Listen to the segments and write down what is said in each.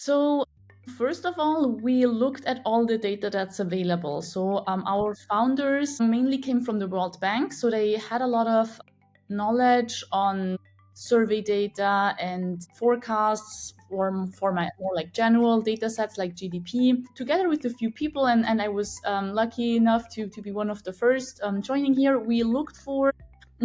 So first of all, we looked at all the data that's available. So our founders mainly came from the World Bank, so they had a lot of knowledge on survey data and forecasts for my more like general data sets like GDP, together with a few people. And I was lucky enough to be one of the first joining here. We looked for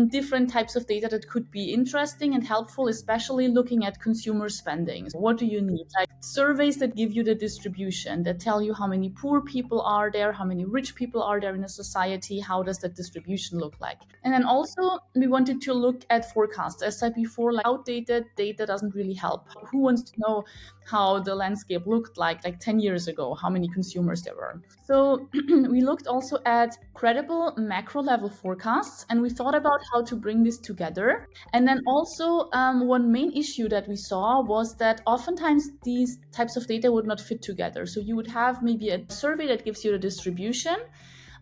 different types of data that could be interesting and helpful, especially looking at consumer spending. What do you need? Like surveys that give you the distribution, that tell you how many poor people are there, how many rich people are there in a society, how does that distribution look like? And then also we wanted to look at forecasts. As I said before, like outdated data doesn't really help. Who wants to know how the landscape looked like 10 years ago, how many consumers there were? So we looked also at credible macro level forecasts, and we thought about how to bring this together. And then also one main issue that we saw was that oftentimes these types of data would not fit together. So you would have maybe a survey that gives you the distribution,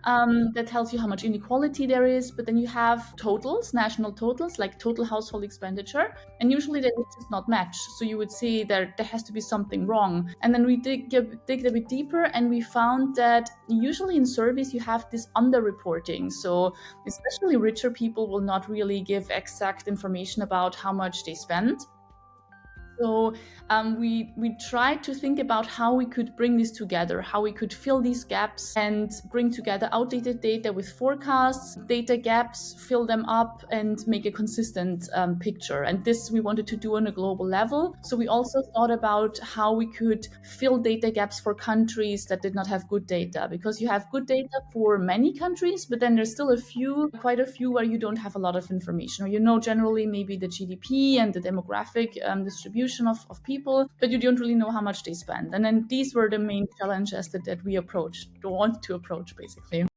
that tells you how much inequality there is, but then you have totals, national totals, like total household expenditure, and usually they would just not match. So you would see there has to be something wrong. And then we dig a bit deeper, and we found that usually in surveys you have this underreporting. So especially richer people will not really give exact information about how much they spend. So we tried to think about how we could bring this together, how we could fill these gaps and bring together outdated data with forecasts, data gaps, fill them up, and make a consistent picture. And this we wanted to do on a global level. So we also thought about how we could fill data gaps for countries that did not have good data, because you have good data for many countries, but then there's still quite a few where you don't have a lot of information, or generally maybe the GDP and the demographic distribution of people, but you don't really know how much they spend. And then these were the main challenges that we want to approach, basically.